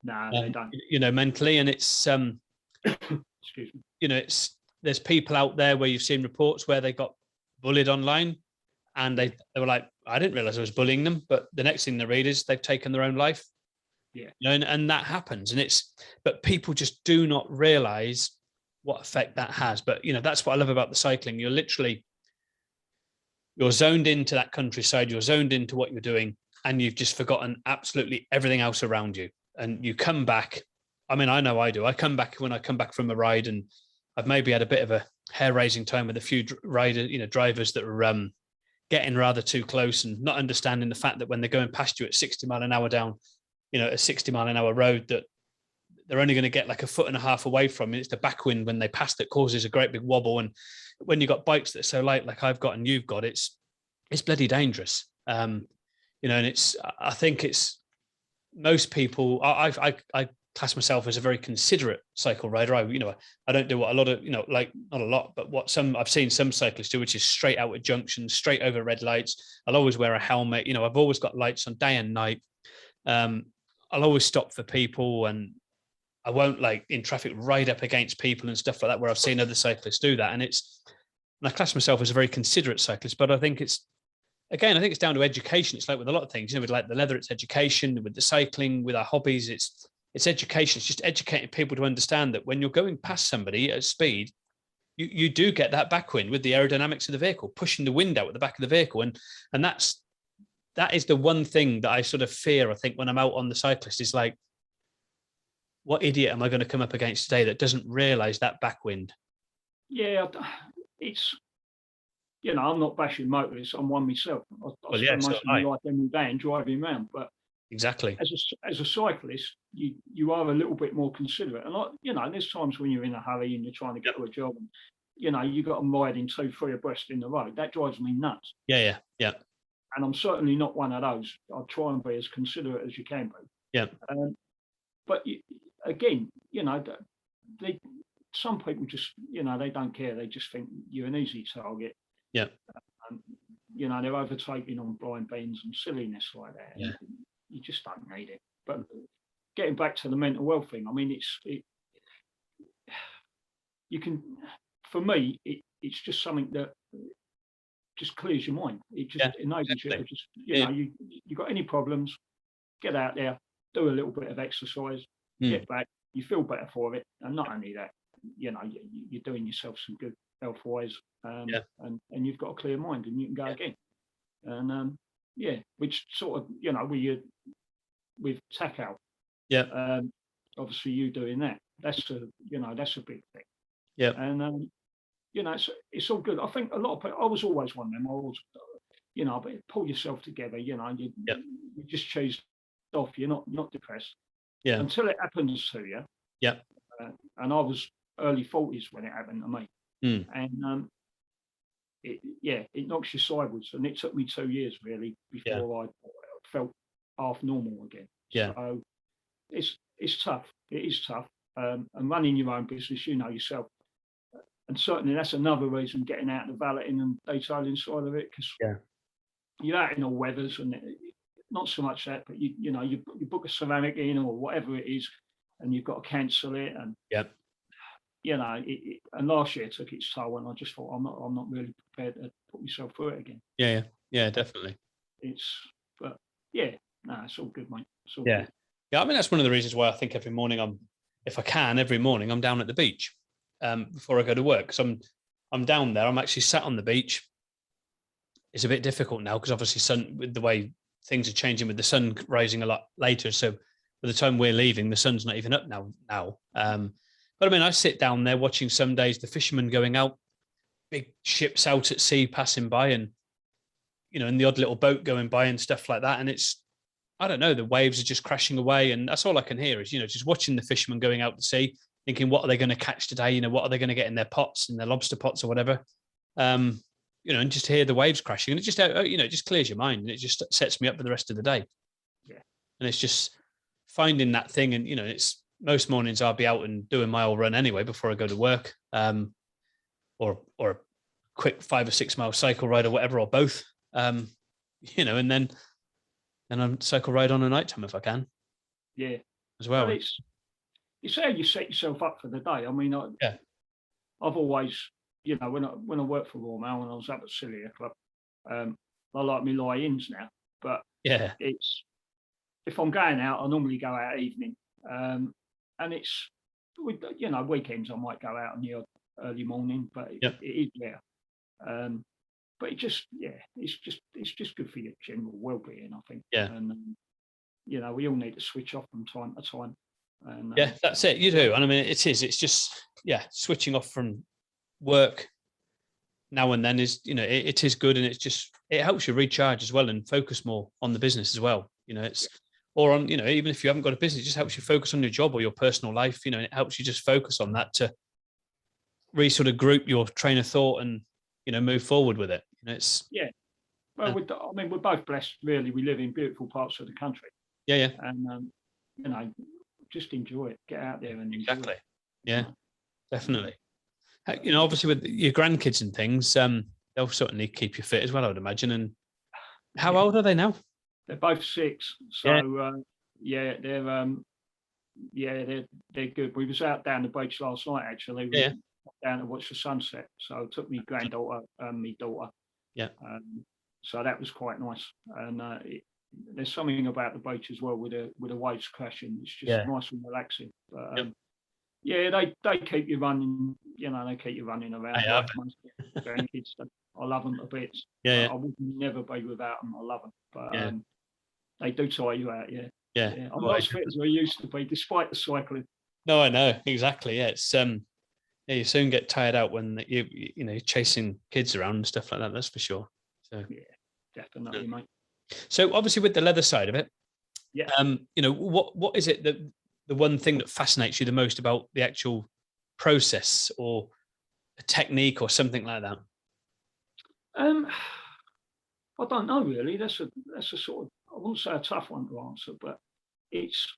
No, they don't. You know, mentally. And it's excuse me. You know, there's people out there where you've seen reports where they got bullied online, and they were like, I didn't realize I was bullying them, but the next thing they read is they've taken their own life. Yeah. You know, and that happens, but people just do not realize what effect that has. But you know, that's what I love about the cycling. You're zoned into that countryside, you're zoned into what you're doing, and you've just forgotten absolutely everything else around you. And you come back. I mean, I know I do. I come back from a ride, and I've maybe had a bit of a hair-raising time with a few drivers that are getting rather too close and not understanding the fact that when they're going past you at 60 mile an hour down, you know, a 60 mile an hour road, that they're only going to get like a foot and a half away from you. It's the backwind when they pass that causes a great big wobble. And when you've got bikes that are so light, like I've got and you've got, it's bloody dangerous. You know, and I think it's most people. I class myself as a very considerate cycle rider. I don't do what a lot of, like not a lot, but what I've seen some cyclists do, which is straight out at junctions, straight over red lights. I'll always wear a helmet. I've always got lights on day and night. I'll always stop for people, and I won't, like in traffic, ride up against people and stuff like that, where I've seen other cyclists do that. And I class myself as a very considerate cyclist, but I think it's down to education. It's like with a lot of things, with like the leather, it's education. With the cycling, with our hobbies, it's education. It's just educating people to understand that when you're going past somebody at speed, you do get that backwind with the aerodynamics of the vehicle, pushing the wind out at the back of the vehicle. And that is the one thing that I sort of fear, I think, when I'm out on the cyclist, is like, what idiot am I going to come up against today that doesn't realize that backwind? Yeah, it's, I'm not bashing motorists. I'm one myself. I spend most of my life every day and driving around. But exactly, as a cyclist, you are a little bit more considerate. And there's times when you're in a hurry and you're trying to get to a job, and you got them riding 2, 3 abreast in the road. That drives me nuts. Yeah. And I'm certainly not one of those. I try and be as considerate as you can be. Yeah. But again, some people just, they don't care. They just think you're an easy target. Yeah. They're overtaking on blind bends and silliness like that. Yeah. You just don't need it. But getting back to the mental health thing, I mean, you can, for me, it's just something that just clears your mind. It just enables you to just, you got any problems, get out there, do a little bit of exercise, get back, you feel better for it. And not only that, you're doing yourself some good health-wise, and you've got a clear mind, and you can go again. And which sort of, with TACO, obviously you doing that, that's a big thing. Yeah. And it's all good. I think a lot of people, I was always one of them. I always, but pull yourself together. You just chased off. You're not depressed. Yeah. Until it happens to you. Yeah. And I was early 40s when it happened to me. And it knocks you sideways. And it took me 2 years really before I felt half normal again. Yeah. So it's tough. It is tough. And running your own business, yourself. And certainly that's another reason getting out of the valeting and detailing side of it, because you're out in all weathers, and not so much that, but you book a ceramic in or whatever it is, and you've got to cancel it, and and last year it took its toll, and I just thought I'm not really prepared to put myself through it again. Yeah, definitely. It's all good, mate. It's all good. Yeah, I mean, that's one of the reasons why I think every morning every morning I'm down at the beach before I go to work, because I'm down there. I'm actually sat on the beach. It's a bit difficult now because obviously with the way things are changing, with the sun rising a lot later. So by the time we're leaving, the sun's not even up now. But I mean, I sit down there watching some days the fishermen going out, big ships out at sea passing by, and and the odd little boat going by and stuff like that. And it's, I don't know, the waves are just crashing away, and that's all I can hear is just watching the fishermen going out to sea, thinking, what are they going to catch today? What are they going to get in their pots, in their lobster pots or whatever? And just hear the waves crashing, and it just, it just clears your mind, and it just sets me up for the rest of the day. Yeah. And it's just finding that thing. And, it's most mornings I'll be out and doing my old run anyway, before I go to work, or a quick 5 or 6 mile cycle ride or whatever, or both, and then I'm cycle ride on a night time if I can. Yeah. As well. It's how you set yourself up for the day. I mean, I've always, when I worked for Royal Mail, when I was up at Cilia Club, I like me lie-ins now. But it's, if I'm going out, I normally go out evening, and it's, weekends I might go out in the early morning, but it is there. But it's just good for your general well-being, I think. Yeah. And we all need to switch off from time to time. And, that's it. You do. And I mean, it's just, switching off from work now and then is, it is good. And it helps you recharge as well and focus more on the business as well. Or on, even if you haven't got a business, it just helps you focus on your job or your personal life, and it helps you just focus on that to sort of group your train of thought and, move forward with it. Well, we're both blessed, really. We live in beautiful parts of the country. Yeah. And, just enjoy it. Get out there and enjoy Exactly. it. Yeah, definitely. Obviously with your grandkids and things, they'll certainly keep you fit as well, I would imagine. And how Yeah. old are they now? They're both 6, Yeah. so yeah, they're good. We was out down the beach last night actually. We Yeah. went down to watch the sunset. So I took my granddaughter and my daughter. Yeah. So that was quite nice. And there's something about the beach as well with the waves crashing. It's just Yeah. nice and relaxing. But Yep. yeah, they keep you running. They keep you running around I like most grandkids. I love them a bit. Yeah. I would never be without them. I love them. But Yeah. they do tire you out. Yeah. Yeah. Yeah, I'm Well, not as fit as I used to be, despite the cycling. no, I know exactly. Yeah, it's yeah, you soon get tired out when you're chasing kids around and stuff like that. That's for sure. So Yeah, definitely, mate. So obviously with the leather side of it, Yeah. what is it that the one thing that fascinates you the most about the actual process or a technique or something like that? I don't know really. That's a sort of, I wouldn't say a tough one to answer, but it's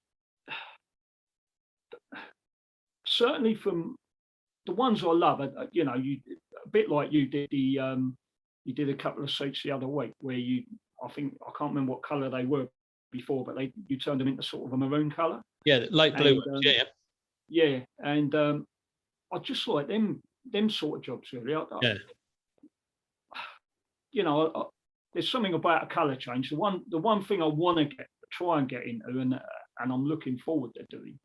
certainly from the ones I love. You a bit like you did you did a couple of suits the other week where I think I can't remember what colour they were before, but you turned them into sort of a maroon colour. Yeah, light blue. And, Yeah, yeah, and I just like them sort of jobs really. yeah, There's something about a colour change. The one thing I want to try and get into, and I'm looking forward to doing,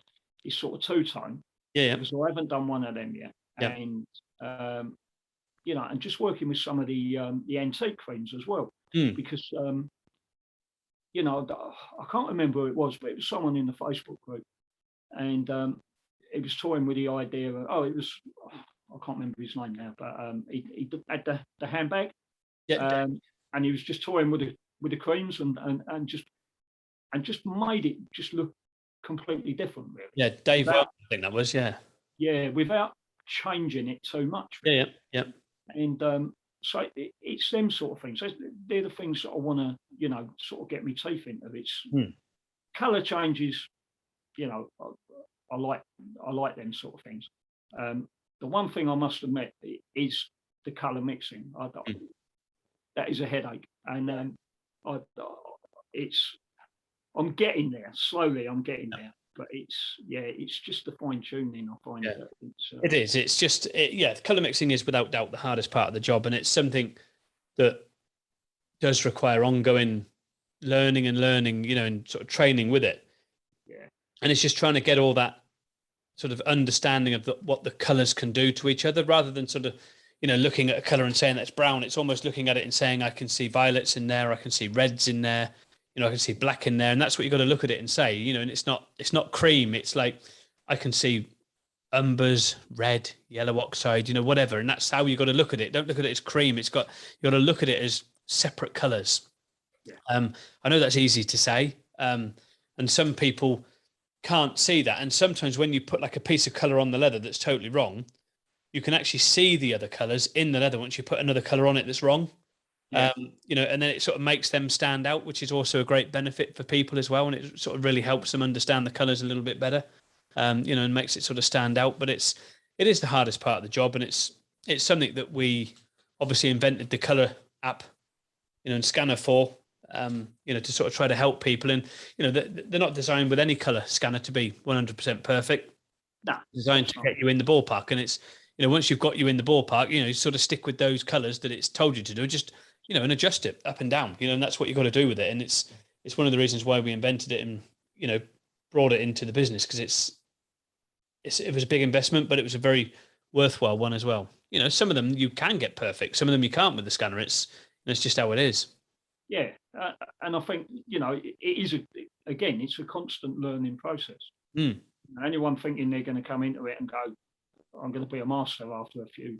is sort of two-tone, yeah, because I haven't done one of them yet. Yeah. And and just working with some of the antique creams as well, because I can't remember who it was, but it was someone in the Facebook group, and he was toying with the idea of, I can't remember his name now, but he had the handbag, yeah, and he was just toying with the creams and just made it just look completely different, really. yeah. Dave, Without, I think that was without changing it too much. yeah, Really. yeah, And so it's them sort of things. They're the things that I want to, sort of get my teeth into. It's colour changes. I like them sort of things. The one thing I must admit is the colour mixing. That is a headache, and I'm getting there slowly. I'm getting there, but it's just the fine tuning. I find that It is. It's just the colour mixing is without doubt the hardest part of the job, and it's something that does require ongoing learning, and sort of training with it. Yeah. And it's just trying to get all that sort of understanding of what the colours can do to each other, rather than sort of, looking at a colour and saying that's brown. It's almost looking at it and saying, I can see violets in there, I can see reds in there, I can see black in there. And that's what you got to look at it and say, and it's not cream. It's like, I can see umbers, red, yellow oxide, whatever. And that's how you got to look at it. Don't look at it as cream. You got to look at it as separate colours. Yeah. I know that's easy to say. And some people can't see that. And sometimes when you put like a piece of colour on the leather that's totally wrong, you can actually see the other colours in the leather once you put another colour on it that's wrong. Yeah. And then it sort of makes them stand out, which is also a great benefit for people as well. And it sort of really helps them understand the colours a little bit better, and makes it sort of stand out. But it is the hardest part of the job. And it's something that we obviously invented the colour app, and scanner for, to sort of try to help people. And, they're not designed with any colour scanner to be 100% perfect. Nah, designed to get you in the ballpark. And it's, once you've got you in the ballpark, you sort of stick with those colours that it's told you to do, just, and adjust it up and down, and that's what you've got to do with it. And it's one of the reasons why we invented it and, brought it into the business, because it was a big investment, but it was a very worthwhile one as well. Some of them you can get perfect, some of them you can't with the scanner. It's just how it is. Yeah, and I think it is again, it's a constant learning process. Anyone thinking they're going to come into it and go, I'm going to be a master after a few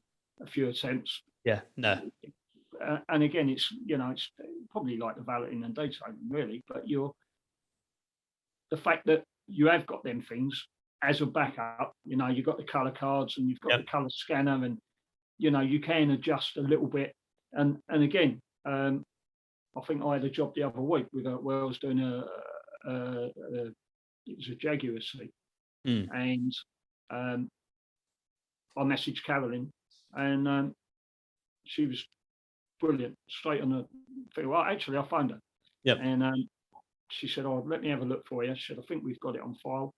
attempts. Yeah, no. And again, it's probably like the valeting and detailing, really. But the fact that you have got them things as a backup, you've got the colour cards and you've got the colour scanner, and you can adjust a little bit. And again, I think I had a job the other week where I was doing it was a Jaguar seat, and I messaged Carolyn, and she was brilliant, straight on the thing. Well, actually, I phoned her, Yep. and she said, "Oh, let me have a look for you." She said, "I think we've got it on file."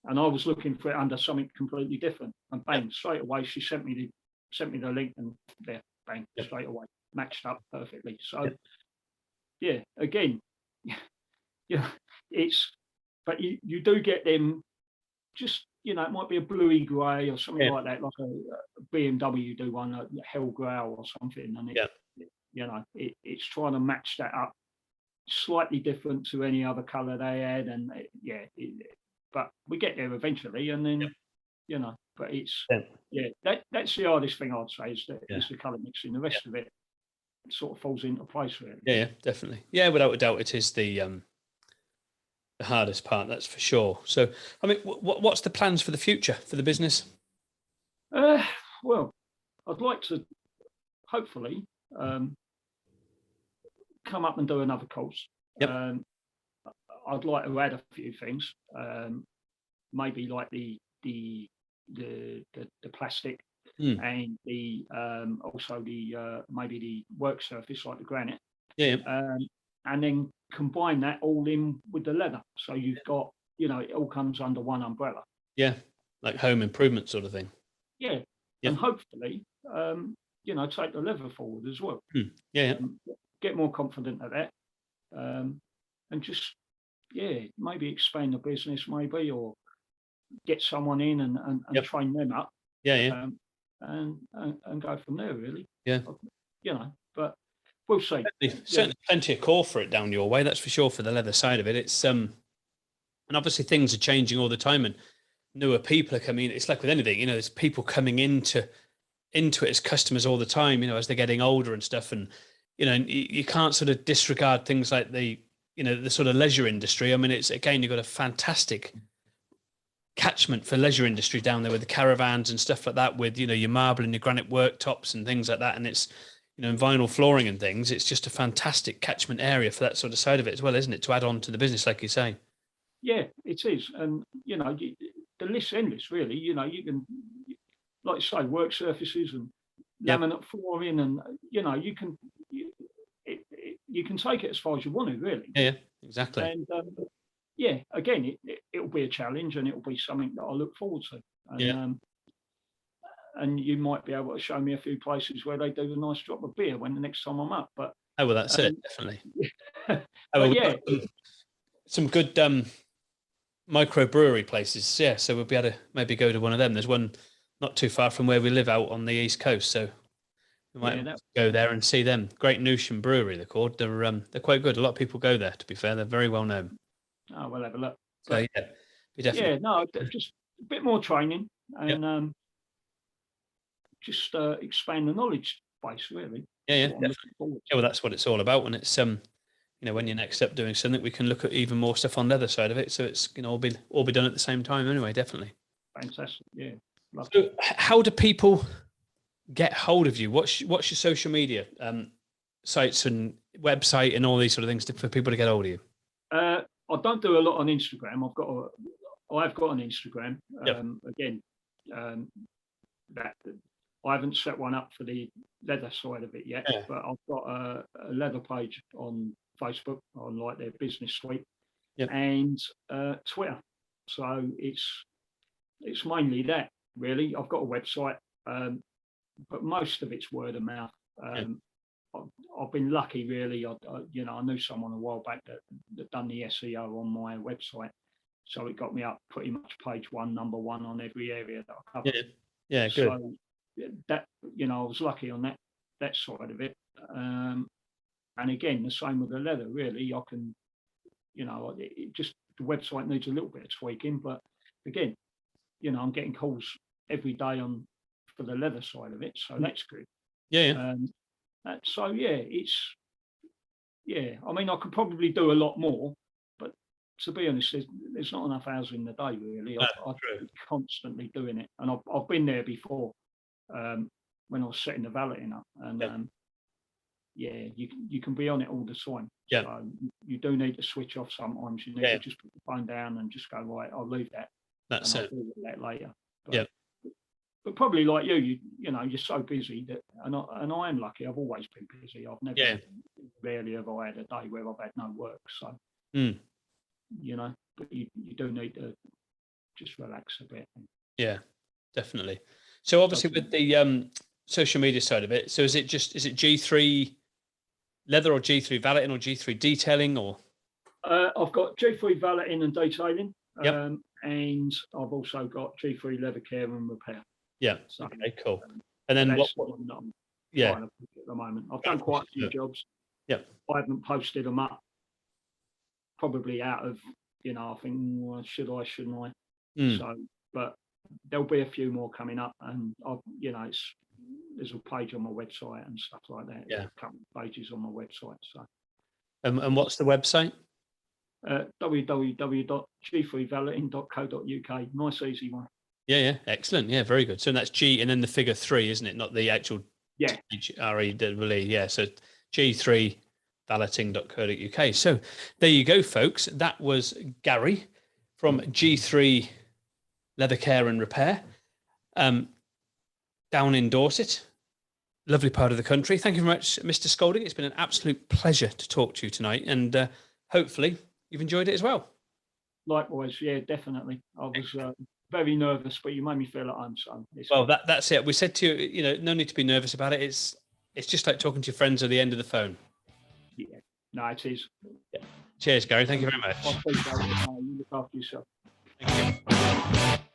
And I was looking for it under something completely different, and bang, straight away she sent me the link, and there, bang, straight away, matched up perfectly. So, yeah, again, yeah, but you do get them. Just, it might be a bluey grey or something like that, like a BMW do one, a Hell Grau or something, and it's trying to match that up slightly different to any other colour they had, and but we get there eventually, and then but it's that's the hardest thing I'd say is the colour mixing. The rest of it sort of falls into place really. Yeah, definitely. Yeah, without a doubt, it is the hardest part. That's for sure. So, I mean, what's the plans for the future for the business? Well, I'd like to hopefully come up and do another course. I'd like to add a few things, maybe like the plastic and the also the maybe the work surface like the granite. And then combine that all in with the leather, so you've got it all comes under one umbrella. Yeah, like home improvement sort of thing. Yeah, and hopefully take the leather forward as well. Get more confident at that, and just maybe expand the business, maybe, or get someone in and train them up. And go from there really. But we'll see. Certainly plenty of call for it down your way, that's for sure, for the leather side of it. It's and obviously things are changing all the time, and newer people are coming. It's like with anything, there's people coming into it as customers all the time, as they're getting older and stuff. And you can't sort of disregard things like the sort of leisure industry. I mean, it's, again, you've got a fantastic catchment for leisure industry down there with the caravans and stuff like that, with your marble and your granite worktops and things like that, and it's and vinyl flooring and things. It's just a fantastic catchment area for that sort of side of it as well, isn't it, to add on to the business, like you say? Yeah, it is. And the list's endless really. You can, like you say, work surfaces and laminate flooring, and you can take it as far as you want to really. Yeah, exactly. And again, it'll be a challenge, and it'll be something that I look forward to. And and you might be able to show me a few places where they do a nice drop of beer when the next time I'm up. But well, that's it, definitely. But some good microbrewery places, so we'll be able to maybe go to one of them. There's one not too far from where we live out on the east coast, so we might go there and see them. Great Newsham Brewery, they're called. They're quite good. A lot of people go there, to be fair. They're very well known. Oh, we'll have a look. So just a bit more training, and just expand the knowledge base really. Definitely. Well, that's what it's all about. When it's when you're next up doing something, we can look at even more stuff on the other side of it. So it's all be done at the same time anyway. Definitely. Fantastic. Yeah. So how do people get hold of you? What's your social media sites and website and all these sort of things for people to get hold of you? I don't do a lot on Instagram. I've got an Instagram. Again, that I haven't set one up for the leather side of it yet, but I've got a leather page on Facebook, on like their business suite, and Twitter. So it's mainly that really. I've got a website, but most of it's word of mouth. I've been lucky really. I knew someone a while back that done the SEO on my website, so it got me up pretty much page one, number one on every area that I covered. Good. So that I was lucky on that side of it. And again, the same with the leather. Really, I can, it just the website needs a little bit of tweaking, but again, I'm getting calls every day for the leather side of it, so that's good. So I mean, I could probably do a lot more, but to be honest, there's not enough hours in the day really. I'm constantly doing it, and I've been there before when I was setting the valeting up, and you can be on it all the time. So you do need to switch off sometimes. You need to just put the phone down and just go, right, I'll leave that. That's and I'll it. deal with that later. But, Yeah. But probably like you know, you're so busy that, and I am lucky. I've always been busy. I've never, Yeah. rarely have I had a day where I've had no work. So, Mm. you know, but you do need to just relax a bit. Yeah, definitely. So obviously with the social media side of it, so is it G3 leather or G3 valeting or G3 detailing or? I've got G3 valeting and detailing, Yep. and I've also got G3 leather care and repair. Yeah. So, Okay, cool. And but then that's what the one that I'm yeah. trying to pick at the moment. I've done quite a few jobs. Yep. I haven't posted them up, probably out of, I think, well, shouldn't I? Mm. So, but there'll be a few more coming up, and there's a page on my website and stuff like that. Yeah. A couple of pages on my website. So, And what's the website? www.g3valeting.co.uk. Nice, easy one. Yeah, excellent. Yeah, very good. So that's G and then the figure 3, isn't it? Not the actual HRE. Yeah, so G3valeting.co.uk. So there you go, folks. That was Gary from G3 Leather Care and Repair, down in Dorset. Lovely part of the country. Thank you very much, Mr. Scolding. It's been an absolute pleasure to talk to you tonight, and hopefully you've enjoyed it as well. Likewise, yeah, definitely. I was very nervous, but you made me feel at home. So well, that's it. We said to you, no need to be nervous about it. It's just like talking to your friends at the end of the phone. Yeah, no, it is. Yeah. Cheers, Gary. Thank you very much. I appreciate it. You look after yourself. Thank you.